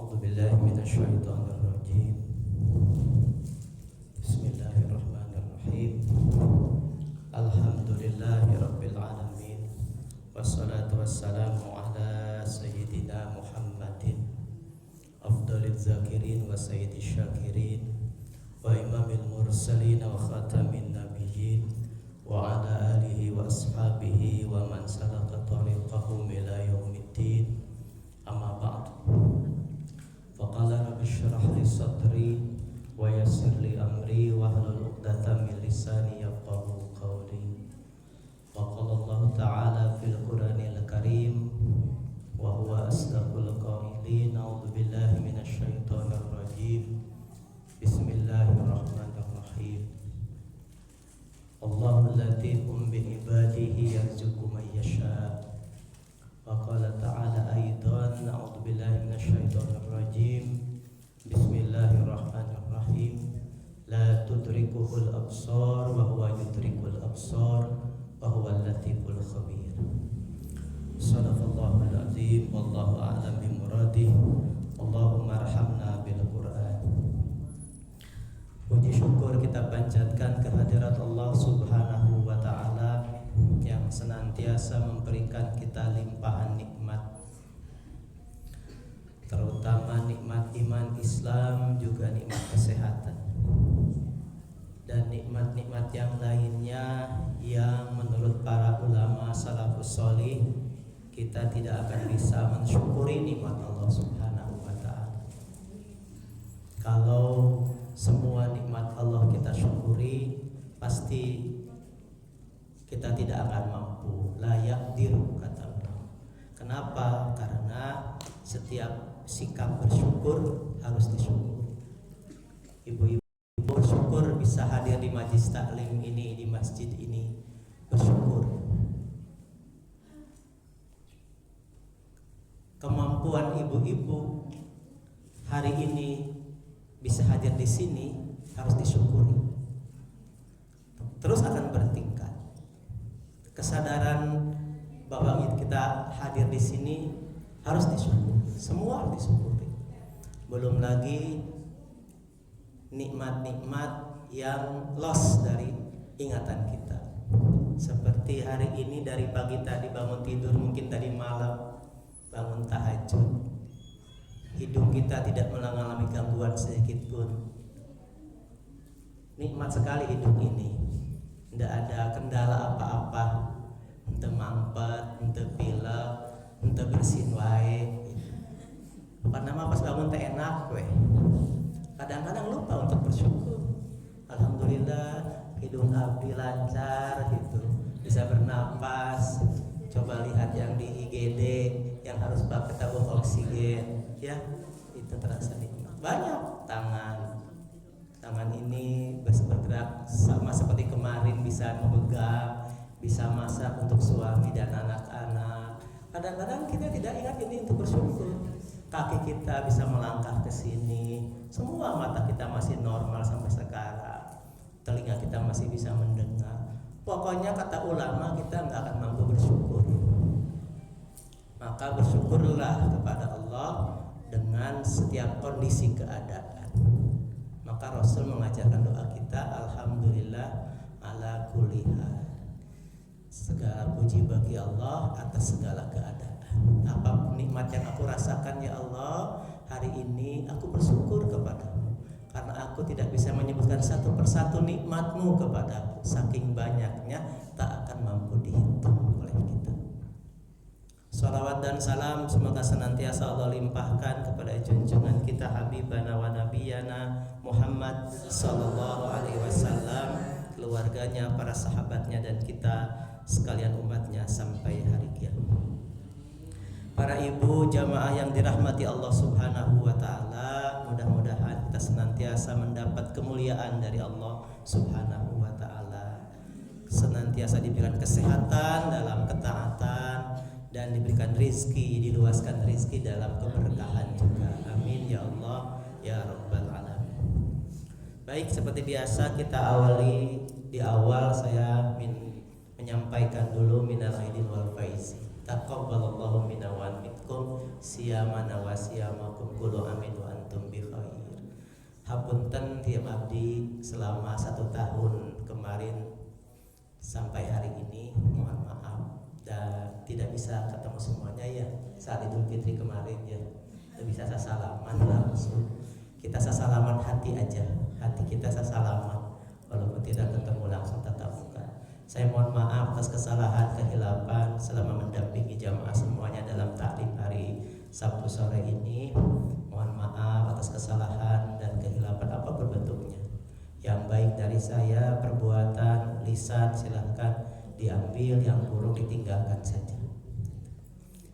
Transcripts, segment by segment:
أعوذ بالله من الشيطان الرجيم. بسم الله الرحمن الرحيم. الحمد لله رب العالمين والصلاة والسلام على سيدنا محمد أفضل الذاكرين وسيد الشاكرين وإمام المرسلين وخاتم النبيين وعلى آله وأصحابه ومن سلك طريقهم إلى يوم الدين. أما بعد، فقال رب اشرح لي صدري ويسر لي أمري واحلل عقدة من لساني يفقهوا قولي. وقال الله تعالى في القرآن الكريم وهو أصدق القائلين: أعوذ بالله من الشيطان الرجيم. بسم الله الرحمن الرحيم. الله لطيف بعباده يرزق من يشاء. وقال تعالى أيضا: أعوذ بالله من الشيطان الرجيم. بسم الله الرحمن الرحيم. لا تدركه الأبصار وهو يدرك الأبصار وهو اللطيف الخبير. صدق الله العظيم والله أعلم بمراده. اللهم ارحمنا بالقرآن. Puji syukur kita panjatkan kehadirat Allah Subhanahu wa Ta'ala yang senantiasa memberikan kita limpahan nikmat, terutama nikmat iman Islam, juga nikmat kesehatan dan nikmat-nikmat yang lainnya yang menurut para ulama salafus sholih kita tidak akan bisa mensyukuri nikmat Allah Subhanahu wa Ta'ala. Kalau semua nikmat Allah kita syukuri, pasti kita tidak akan mampu. La yaqdiru, kata Allah. Kenapa? Karena setiap sikap bersyukur harus disyukuri. Ibu-ibu bersyukur bisa hadir di majlis taklim ini, di masjid ini, bersyukur. Kemampuan ibu-ibu hari ini bisa hadir di sini harus disyukuri. Terus akan bertingkat. Kesadaran bahwa kita hadir di sini harus disyukuri. Semua harus disyukuri. Belum lagi nikmat-nikmat yang lost dari ingatan kita. Seperti hari ini dari pagi tadi bangun tidur, mungkin tadi malam bangun tahajud. Hidung kita tidak mengalami gangguan sedikit pun. Nikmat sekali hidup ini. Tidak ada kendala apa-apa. Ente mampet, ente pilek, ente bersin wae. Karena pas bangun teh enak we. Kadang-kadang lupa untuk bersyukur. Alhamdulillah hidung abdi lancar gitu. Bisa bernapas. Coba lihat yang di IGD yang harus pakai tabung oksigen, ya itu terasa nikmat. Banyak tangan ini bergerak sama seperti kemarin, bisa memegang, bisa masak untuk suami dan anak-anak. Kadang-kadang kita tidak ingat ini untuk bersyukur. Kaki kita bisa melangkah ke sini, semua mata kita masih normal sampai sekarang, telinga kita masih bisa mendengar. Pokoknya kata ulama kita nggak akan mampu bersyukur. Maka bersyukurlah kepada Allah dengan setiap kondisi keadaan. Maka Rasul mengajarkan doa kita, Alhamdulillah ala kulli hal. Segala puji bagi Allah atas segala keadaan. Apa nikmat yang aku rasakan ya Allah, hari ini aku bersyukur kepadamu. Karena aku tidak bisa menyebutkan satu persatu nikmatmu kepadaku. Saking banyaknya tak akan mampu dihitung oleh kita. Salawat dan salam semoga senantiasa Allah limpahkan kepada junjungan kita Habibana wa Nabiyana Muhammad sallallahu alaihi wasallam, keluarganya, para sahabatnya, dan kita sekalian umatnya sampai hari kiamat. Para ibu jamaah yang dirahmati Allah Subhanahu wa Ta'ala, mudah-mudahan kita senantiasa mendapat kemuliaan dari Allah Subhanahu wa Ta'ala, senantiasa diberikan kesehatan dalam ketaatan dan diberikan rizki, diluaskan rizki dalam keberkahan juga. Amin ya Allah ya Rabbal Alamin. Baik, seperti biasa kita awali. Di awal saya menyampaikan dulu minal aidin wal faizin. taqabbalallahu minna wa minkum siyamana wa siyamakum kullu amin wa antum bi khair. Hapunten tiap abdi selama 1 tahun kemarin sampai hari ini, mohon maaf dan tidak bisa ketemu semuanya ya saat Idul Fitri kemarin ya. Tidak bisa sasalaman langsung. Kita sasalaman hati aja, hati kita sasalaman walaupun tidak ketemu langsung tatap muka. Saya mohon maaf atas kesalahan kehilapan selama mendampingi jamaah semuanya dalam taklim hari Sabtu sore ini. Mohon maaf atas kesalahan dan kehilapan apapun bentuknya. Yang baik dari saya, perbuatan, lisan silahkan diambil, yang buruk ditinggalkan saja.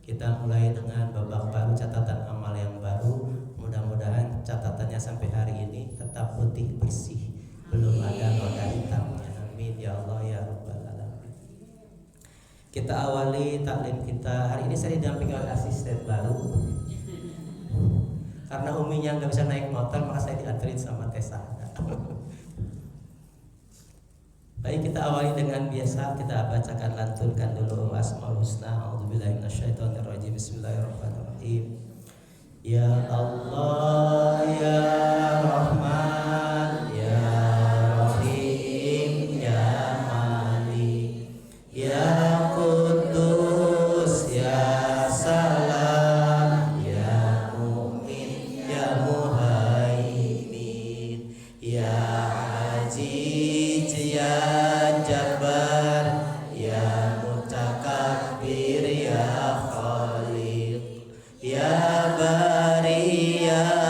Kita mulai dengan babak baru, catatan amal yang baru. Mudah-mudahan catatannya sampai hari ini tetap putih bersih, belum ada noda hitamnya. Amin ya Allah ya Rabbal Alamin. Kita awali taklim kita hari ini. Saya didampingi oleh asisten baru. Karena uminya nggak bisa naik motor, maka saya dianterin sama Tessa. Baik, kita awali dengan biasa. Kita bacakan, lantunkan dulu Asmaul Husna. A'udzubillahi minasyaitonirrajim. Bismillahirrahmanirrahim. Ya Allah ya Rahman ya Rahim ya Malik ya Qudus ya Salam ya Mu'min ya Muhaimin ya Aziz ya Jabbar ya Mutakabbir ya Khaliq ya Bari ya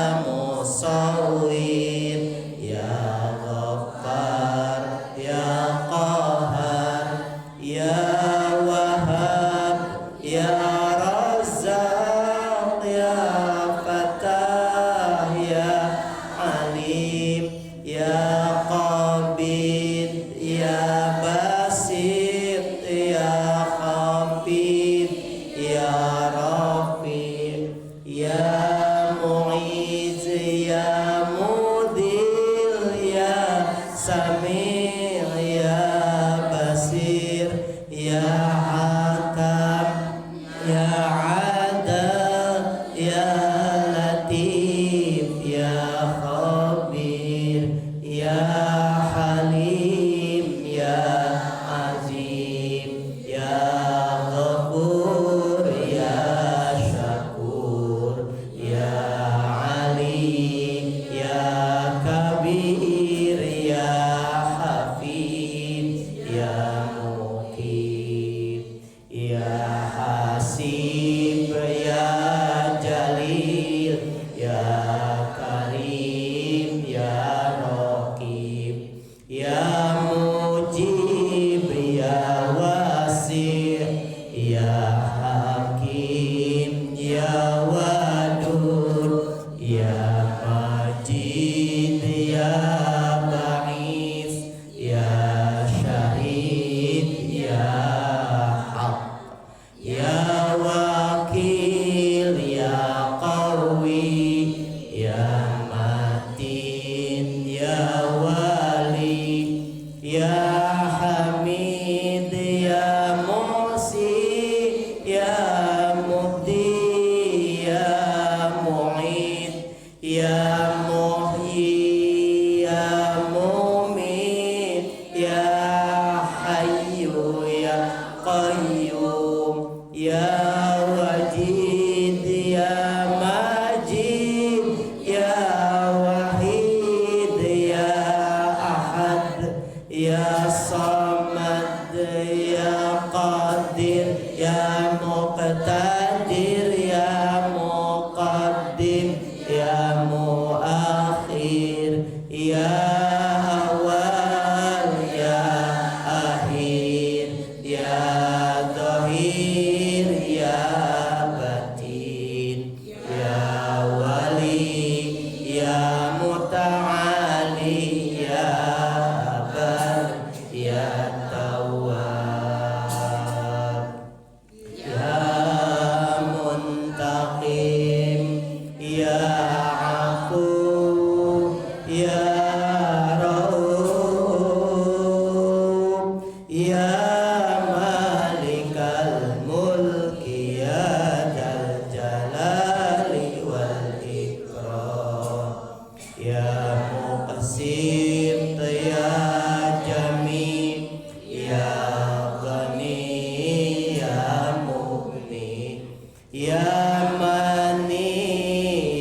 mani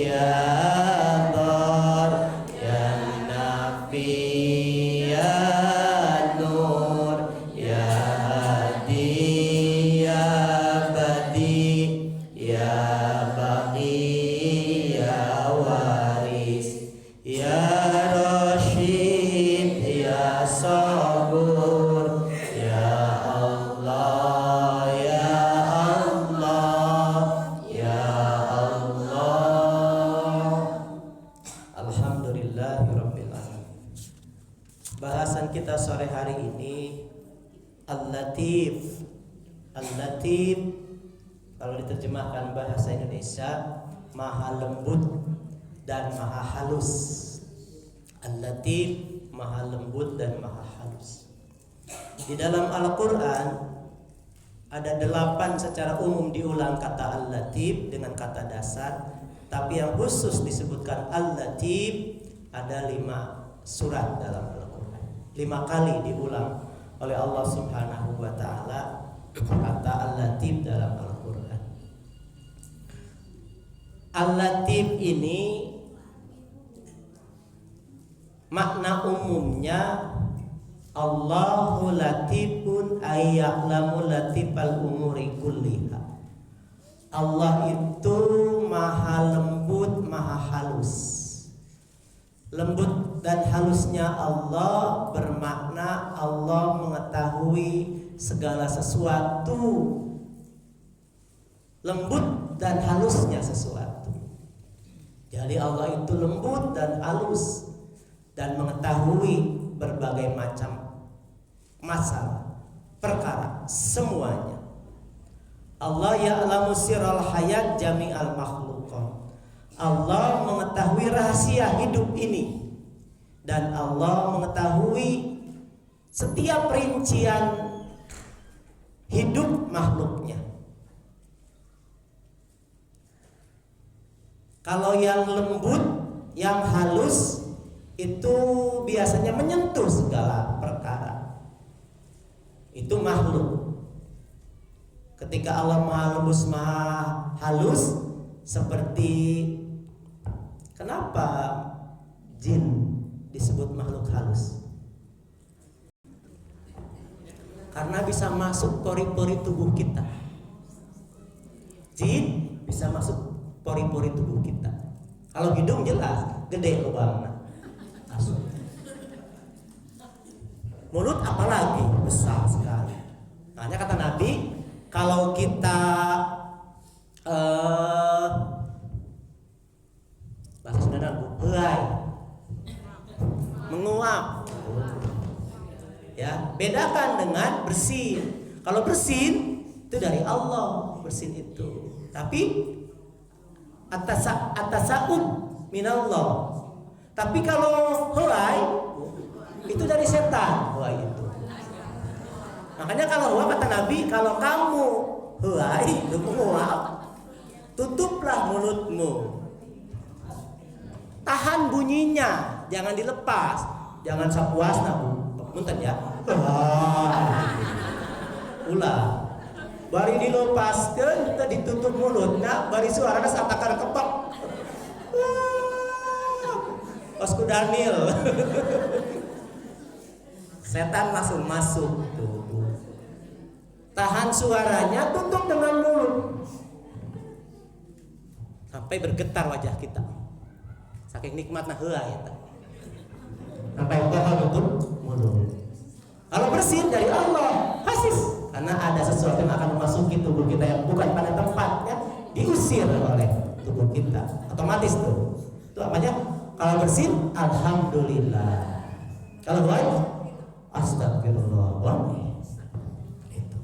ya dhar ya nafi ya nur ya hadi ya badi ya baqi ya waris ya rasyid ya sabur ya Allah ya Allah ya Allah. Alhamdulillahirabbil alamin. Bahasan kita sore hari ini Al-Latif. Al-Latif kalau diterjemahkan bahasa Indonesia maha lembut dan maha halus. Al-Latif maha lembut dan maha halus. Di dalam Al-Quran ada 8 secara umum diulang kata Al-Latif dengan kata dasar, tapi yang khusus disebutkan Al-Latif ada 5 surat dalam Al-Quran. 5 kali diulang oleh Allah Subhanahu wa ta'ala kata Al-Latif dalam Al-Quran. Al-Latif ini makna umumnya Allahu latifun ayya'lamu latifal umuri kulliha. Allah itu maha lembut, maha halus. Lembut dan halusnya Allah bermakna Allah mengetahui segala sesuatu. Lembut dan halusnya sesuatu. Jadi Allah itu lembut dan halus dan mengetahui berbagai macam masalah, perkara, semuanya. Allah ya'lamu sirral hayat jami'al makhluqat. Allah mengetahui rahasia hidup ini dan Allah mengetahui setiap rincian hidup makhluknya. Kalau yang lembut, yang halus itu biasanya menyentuh segala perkara. Itu makhluk. Ketika Allah maha lembut, maha halus, seperti kenapa jin disebut makhluk halus? Karena bisa masuk pori-pori tubuh kita. Jin bisa masuk pori-pori tubuh kita. Kalau hidung jelas gede lubangnya. Mulut apalagi besar sekali. Makanya kata Nabi, kalau kita bahasa Sunda helai, menguap, ya bedakan dengan bersin. Kalau bersin itu dari Allah, bersin itu. Tapi atasaum minallah. Tapi kalau helai itu dari setan. Helai itu. Makanya kalau huwa kata Nabi, kalau kamu helai itu menguap, tutuplah mulutmu. Tahan bunyinya, jangan dilepas, jangan sapuasna punten ya. Ulah. Bari dilepaskeun teh ditutup mulutna, bari suarana satakar kepak. Osku Daniel. Setan langsung masuk tuh. Tahan suaranya, tutup dengan mulut. Sampai bergetar wajah kita. Saking nikmatna heula ya tah. Sampai tutup mulut. Kalau bersin dari Allah, hasis. Karena ada sesuatu yang akan memasuki tubuh kita yang bukan pada tempatnya, diusir oleh tubuh kita. Otomatis tuh. Itu apanya? Kalau bersin, alhamdulillah. Kalau baik, astagfirullah. Itu.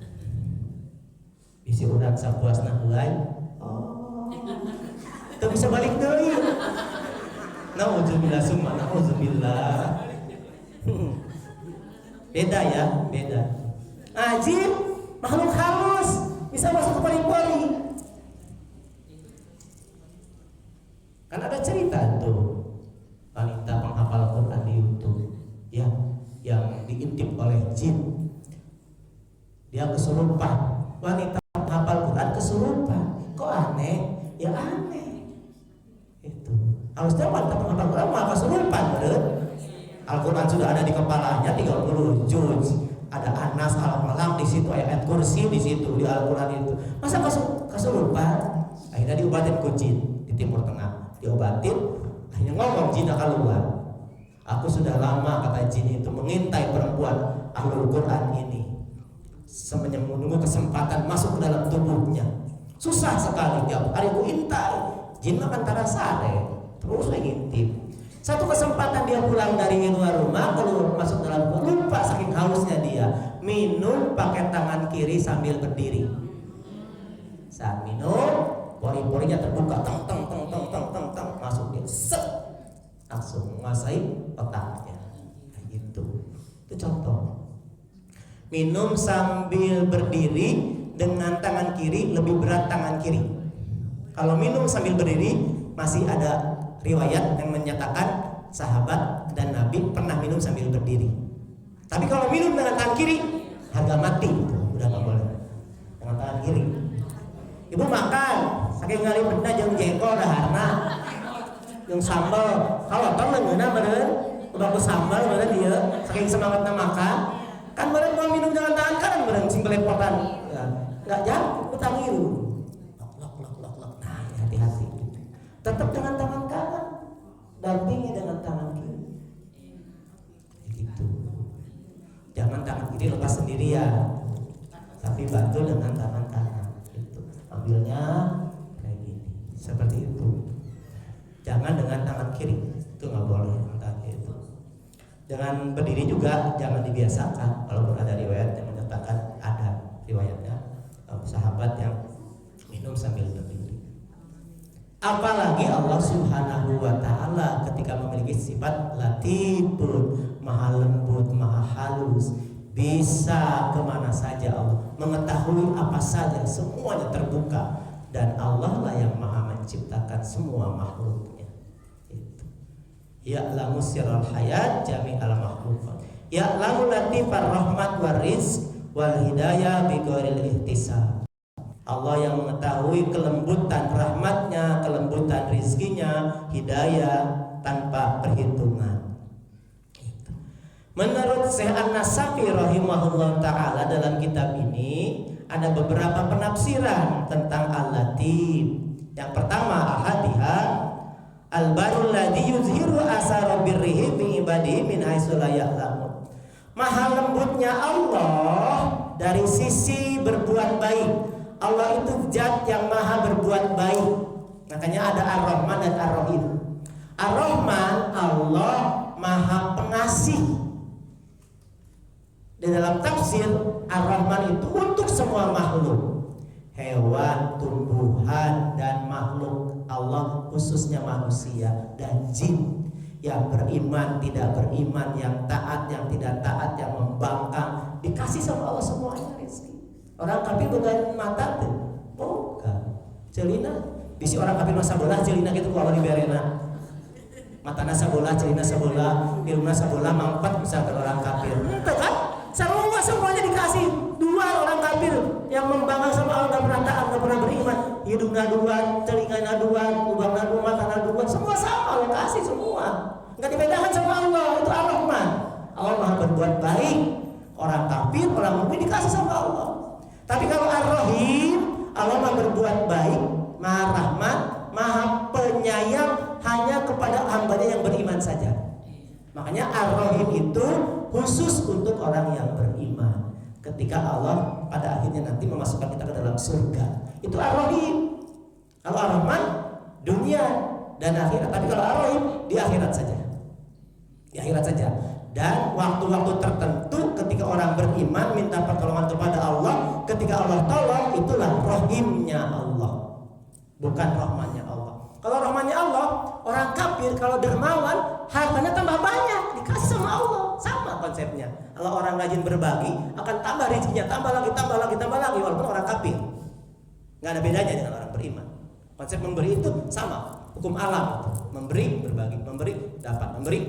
Bisi urang sapuasna heulai. Oh. Itu bisa balik deui. Nauzubillah summa nauzubillah. Beda ya, beda. Jin makhluk halus bisa masuk ke pori-pori. Kan ada cerita tuh wanita penghafal Quran di YouTube ya, yang diintip oleh jin. Dia kesurupan. Wanita penghafal Quran kesurupan. Kok aneh? Ya aneh. Itu. Harusnya mantap Al-Quran mah kesurupan, bener. Al-Quran sudah ada di kepalanya 30 juz. Ada Anas, Al-Falaq di situ, ayat kursi di situ di Al-Quran itu. Masa kesurupan? Akhirnya diobatin ku jin di Timur Tengah. Diobatin, akhirnya ngomong jinnya keluar. Aku sudah lama, kata jin itu, mengintai perempuan Ahlul Quran ini. Menunggu kesempatan masuk ke dalam tubuhnya. Susah sekali tiap hari ku intai. Jin makan tara sare, terus ngintip. Satu kesempatan dia pulang dari luar rumah, keluar masuk dalam rumah, lupa saking hausnya dia minum pakai tangan kiri sambil berdiri. Saat minum, pori-porinya terbuka, teng teng teng teng teng teng teng, masuk dia, set, langsung menguasai otaknya. Kayak gitu. Itu contoh. Minum sambil berdiri dengan tangan kiri lebih berat tangan kiri. Kalau minum sambil berdiri masih ada riwayat yang menyatakan sahabat dan Nabi pernah minum sambil berdiri. Tapi kalau minum dengan tangan kiri harga mati, udah nggak boleh dengan tangan kiri. Ibu makan saking ngali benda jeung jengkol daharna jeung sambal. Kalau tong leungeuna meureun udah ku sambal meureun dieu saking semangatna makan. Kan meureun mau minum dengan tangan kanan meureun sing belepotan. Ya, enggak jangan utang ngiru. Nah, hati-hati. Tetap dengan tangan kanan, dampingi dengan tangan kiri. Gitu. Jangan tangan kiri lepas sendirian, tapi bantu dengan tangan kanan. Gitu. Ambilnya kayak gini, seperti itu. Jangan dengan tangan kiri, itu nggak boleh tangan itu. Dengan berdiri juga jangan dibiasakan. Walaupun ada riwayat yang menyatakan ada riwayatnya sahabat yang minum sambil berdiri. Apalagi Allah Subhanahu wa Ta'ala ketika memiliki sifat latifun, maha lembut, maha halus, bisa kemana saja Allah, mengetahui apa saja, semuanya terbuka, dan Allah lah yang maha menciptakan semua makhluknya. Ya'lamu sirral hayat jami'al makhluqat, ya'lamu latifar rahmat war rizq wal hidayah bighairil ihtisab. Allah yang mengetahui kelembutan rahmatnya, kelembutan rizkinya, hidayah tanpa perhitungan. Menurut Syekh An-Nasafi rahimahullah ta'ala, dalam kitab ini ada beberapa penafsiran tentang Al-Latif. Yang pertama, ahadiha al-barul ladzi yuzhiru asara birrihi bi ibadihi min haitsu la ya'lamun. Maha lembutnya Allah dari sisi berbuat baik. Allah itu zat yang maha berbuat baik. Makanya ada Ar-Rahman dan Ar-Rahim. Ar-Rahman, Allah maha pengasih. Di dalam tafsir, Ar-Rahman itu untuk semua makhluk, hewan, tumbuhan, dan makhluk Allah, khususnya manusia dan jin, yang beriman, tidak beriman, yang taat, yang tidak taat, yang membangkang, dikasih sama Allah semuanya rezeki. Orang kafir bukan mata tuh, bukan. Celina, bisi orang kafir masa bola, celina gitu kalau diberena. Mata nasa bola, celina sabola, ilmu sabola, mampat misalkan orang kafir. Itu kan? Semuanya dikasih. Dua orang kafir yang membangkang sama Allah, nggak pernah taat, nggak pernah beriman. Hidungnya dua, telinganya dua, lubangnya dua, matanya dua, semua sama Allah kasih semua. Nggak dibedakan sama Allah. Itu Ar-Rahman. Allah maha berbuat baik. Orang kafir, orang mukmin dikasih sama Allah. Tapi kalau Ar-Rahim, Allah maha berbuat baik, maha rahmat, maha penyayang hanya kepada hambanya yang beriman saja. Makanya Ar-Rahim itu khusus untuk orang yang beriman. Ketika Allah pada akhirnya nanti memasukkan kita ke dalam surga, itu Ar-Rahim. Kalau Ar-Rahman dunia dan akhirat. Tapi kalau Ar-Rahim di akhirat saja. Di akhirat saja. Dan waktu-waktu tertentu ketika orang beriman minta pertolongan kepada Allah, ketika Allah tolong, itulah rahimnya Allah, bukan rahmannya Allah. Kalau rahmannya Allah, orang kafir kalau dermawan hartanya tambah banyak, dikasih sama Allah, sama konsepnya. Kalau orang rajin berbagi akan tambah rezekinya, tambah lagi walaupun orang kafir. Nggak ada bedanya dengan orang beriman. Konsep memberi itu sama, hukum alam, memberi, berbagi, memberi, dapat, memberi,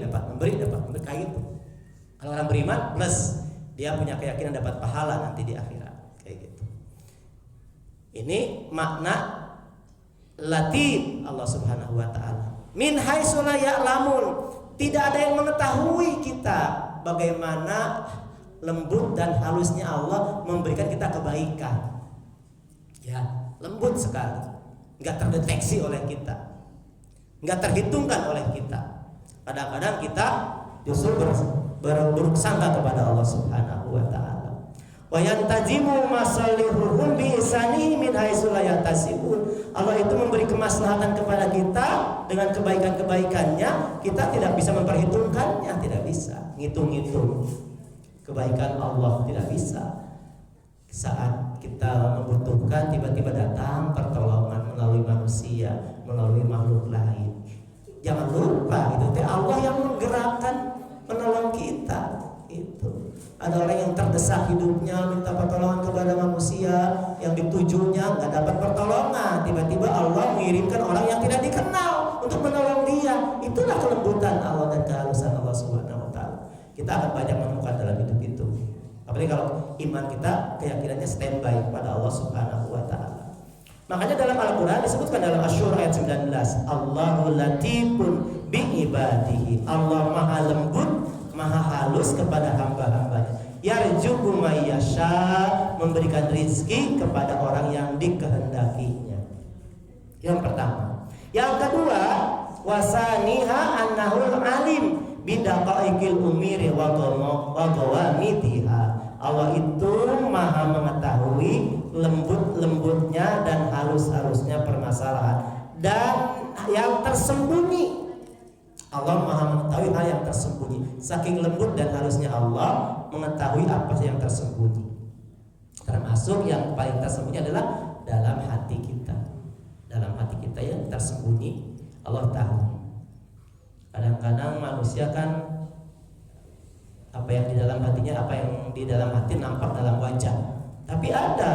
kayak gitu. Kalau orang beriman plus dia punya keyakinan dapat pahala nanti di akhirat, kayak gitu. Ini makna Latif Allah Subhanahu wa taala. Min haitsu la ya'lamun, tidak ada yang mengetahui kita bagaimana lembut dan halusnya Allah memberikan kita kebaikan. Ya, lembut sekali. Enggak terdeteksi oleh kita. Enggak terhitungkan oleh kita. Kadang-kadang kita justru berburuk sangka kepada Allah Subhanahu wa taala. Wa yantajimu masalihuhum bi ihsani min haitsu la yatasibun. Allah itu memberi kemaslahatan kepada kita dengan kebaikan-kebaikannya. Kita tidak bisa memperhitungkannya, tidak bisa ngitung-ngitung kebaikan Allah, tidak bisa. Saat kita membutuhkan tiba-tiba datang pertolongan melalui manusia, melalui makhluk lain. Jangan lupa itu Allah yang menggerakkan menolong kita. Itu ada orang yang terdesak hidupnya minta pertolongan kepada manusia, yang ditujunya nggak dapat pertolongan, tiba-tiba Allah mengirimkan orang yang tidak dikenal untuk menolong dia. Itulah kelembutan Allah dan kehalusan Allah Subhanahu wa taala. Kita akan banyak menemukan dalam hidup itu. Apalagi kalau iman kita keyakinannya standby kepada Allah Subhanahu wa taala. Makanya dalam Al-Qur'an disebutkan dalam Asy-Syura ayat 19, Allahu latifun bi ibadihi. Allah Maha lembut, Maha halus kepada hamba-hambanya. Yarjuqu may yasha, memberikan rizki kepada orang yang dikehendakinya. Yang pertama. Yang kedua, wasaniha annahul alim bidaqaiqil umiri wa qawamitiha. Allah itu Maha mengetahui lembut-lembutnya dan halus-halusnya permasalahan dan yang tersembunyi. Allah Maha mengetahui hal yang tersembunyi. Saking lembut dan halusnya Allah mengetahui apa yang tersembunyi. Termasuk yang paling tersembunyi adalah dalam hati kita. Dalam hati kita yang tersembunyi Allah tahu. Kadang-kadang manusia kan apa yang di dalam hatinya, apa yang di dalam hati nampak dalam wajah. Tapi ada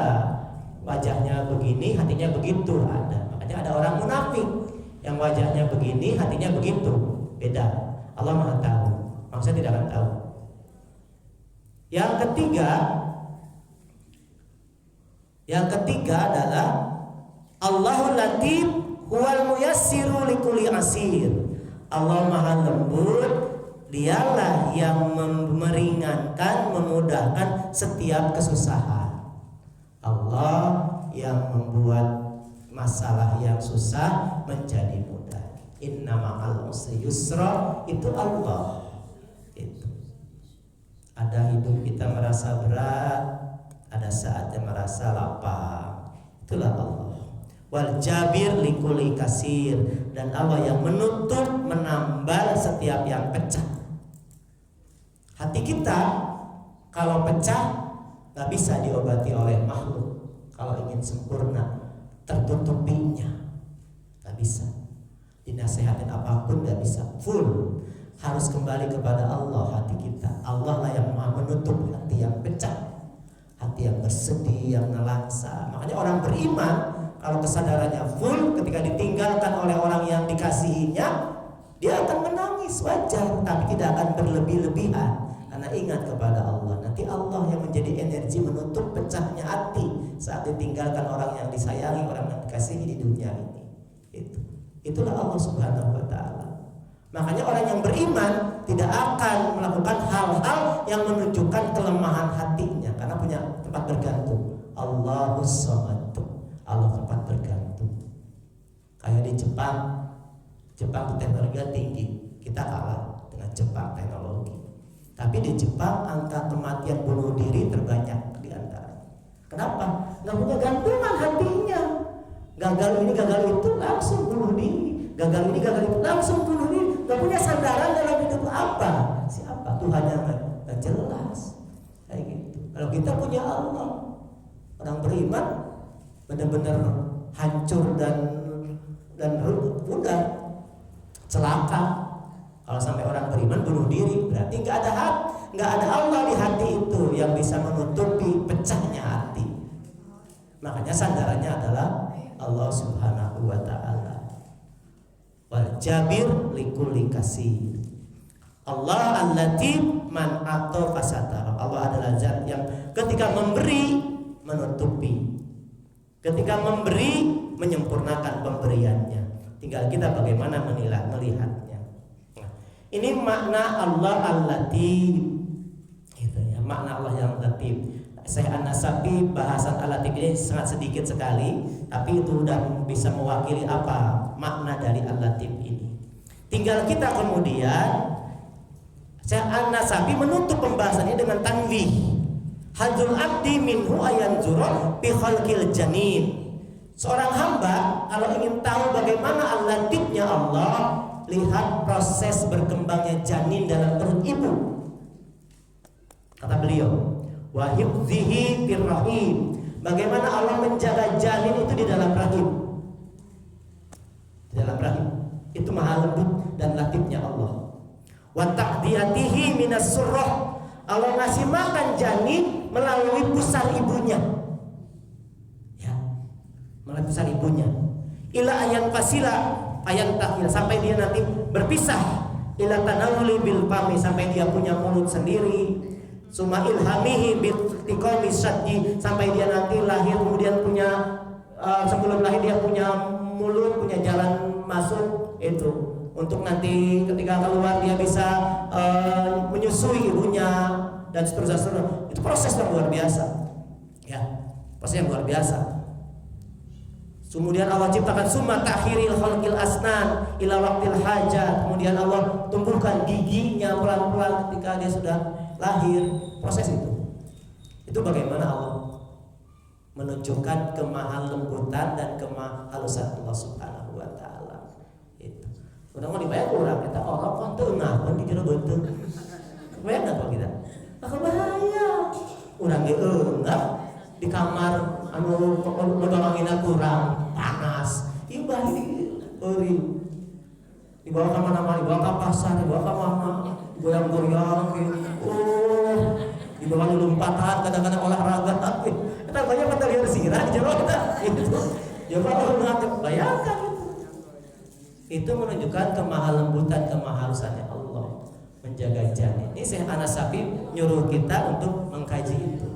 wajahnya begini, hatinya begitu, ada. Makanya ada orang munafik yang wajahnya begini, hatinya begitu. Beda. Allah Maha tahu. Maksudnya tidak akan tahu. Yang ketiga adalah Allahul Latif huwal muyassiru likulli asir. Allah Maha lembut, Dialah yang meringankan, memudahkan setiap kesusahan. Allah yang membuat masalah yang susah menjadi mudah. Inna ma'al usri yusra, itu Allah. Itu. Ada hidup kita merasa berat, ada saatnya merasa lapang. Itulah Allah. Wal jabir likuli kasir, dan Allah yang menutup, menambal setiap yang pecah. Hati kita kalau pecah gak bisa diobati oleh makhluk. Kalau ingin sempurna, tertutupinya gak bisa. Dinasehatin apapun gak bisa. Full harus kembali kepada Allah hati kita. Allah lah yang Maha menutup hati yang pecah, hati yang bersedih, yang nelangsa. Makanya orang beriman kalau kesadarannya full, ketika ditinggalkan oleh orang yang dikasihinya, dia akan menangis wajar, tapi tidak akan berlebih-lebihan. Karena ingat kepada Allah. Nanti Allah yang menjadi energi menutup pecahnya hati saat ditinggalkan orang yang disayangi, orang yang dikasihi di dunia ini. Itulah Allah Subhanahu wa ta'ala. Makanya orang yang beriman tidak akan melakukan hal-hal yang menunjukkan kelemahan hatinya, karena punya tempat bergantung. Allahus Samad, Allah tempat bergantung. Kayak di Jepang teknologi tinggi, kita kalah dengan Jepang teknologi. Tapi di Jepang angka kematian bunuh diri terbanyak di antara. Kenapa? Gak punya gantungan hatinya. Gagal ini, gagal itu, langsung bunuh diri. Gagal ini, gagal itu, langsung bunuh diri. Gak punya sandaran dalam hidup apa? Siapa? Tuhan yang gak jelas. Kayak gitu. Kalau kita punya Allah, orang beriman benar-benar hancur dan udah celaka. Kalau sampai orang beriman bunuh diri, berarti nggak ada Allah di hati itu yang bisa menutupi pecahnya hati. Makanya sandarannya adalah Allah Subhanahu wa ta'ala. Wal jabir likulli kasir. Allah al-latif man atofa satara. Allah adalah zat yang ketika memberi menutupi. Ketika memberi menyempurnakan pemberiannya. Tinggal kita bagaimana melihatnya. Nah, ini makna Allah al-Latif. Gitu ya, makna Allah yang Latif. Syekh An-Nasafi bahasan al-Latif ini sangat sedikit sekali, tapi itu sudah bisa mewakili apa makna dari al-Latif ini. Tinggal kita kemudian Syekh An-Nasafi menutup pembahasannya dengan tanwih. Hadzul abdi minhu ayanzura bi khalqil janin. Seorang hamba kalau ingin tahu bagaimana al-Latifnya Allah, lihat proses berkembangnya janin dalam perut ibu. Kata beliau, wa hifdzihi fir rahim. Bagaimana Allah menjaga janin itu di dalam rahim. Di dalam rahim. Itu maha lembut dan latifnya Allah. Wa taqdiyatihi minas surrah. Allah ngasih makan janin melalui pusar ibunya. Ya. Melalui pusar ibunya. Ila ayan fasila ayan takhil, sampai dia nanti berpisah. Ila tanawuli bil fami, sampai dia punya mulut sendiri. Suma ilhamihi bittiqami syaddi, sampai dia nanti lahir kemudian punya sebelum lahir dia punya mulut, punya jalan masuk itu untuk nanti ketika keluar dia bisa menyusui ibunya dan seterusnya. Itu proses yang luar biasa. Ya, proses yang luar biasa. Kemudian Allah ciptakan summa takhiril khalqil asnan ila waqtil hajat. Kemudian Allah tumbuhkan giginya pelan-pelan ketika dia sudah lahir. Proses itu bagaimana Allah menunjukkan kemahalembutan dan kemahalusan Allah Subhanahu wa taala. Itu. Udah mau dibayar kurang kita orang kan tengah kan dikira betul. Bayar enggak kok kita? Nah, bahaya. Urang ge enggak di kamar anu ngedongangina kurang panas. Ieu bae eueuh. Dibawa ke mana-mana, dibawa ke pasar, dibawa ke mana, goyang-goyang gitu. Oh, dibawa lompatan, kadang-kadang olahraga. Kita banyak pada lihat sirah di jero kita. Itu. Coba orang bayangkan itu menunjukkan kemahalembutan, kemahalusannya Allah menjaga janin. Ini Syekh An-Nasafi nyuruh kita untuk mengkaji itu,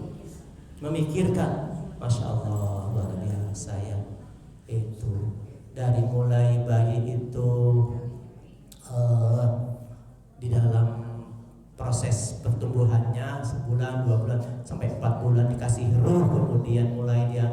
memikirkan. Masya Allah, luar biasa ya. Itu dari mulai bayi itu di dalam proses pertumbuhannya sebulan, 2 bulan, sampai 4 bulan dikasih ruh, kemudian mulai dia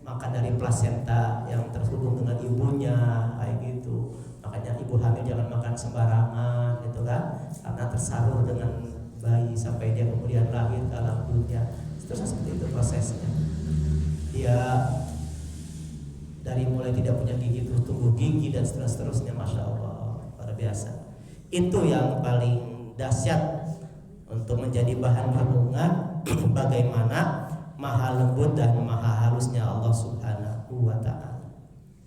makan dari plasenta yang terhubung dengan ibunya, kayak gitu. Makanya ibu hamil jangan makan sembarangan, gitu kan? Karena tersalur dengan bayi sampai dia kemudian lahir ke alam dunia. Terus seperti itu prosesnya. Dia dari mulai tidak punya gigi terus tumbuh gigi dan seterusnya, masya Allah, luar biasa. Itu yang paling dahsyat untuk menjadi bahan renungan bagaimana maha lembut dan maha halusnya Allah Subhanahu wa ta'ala.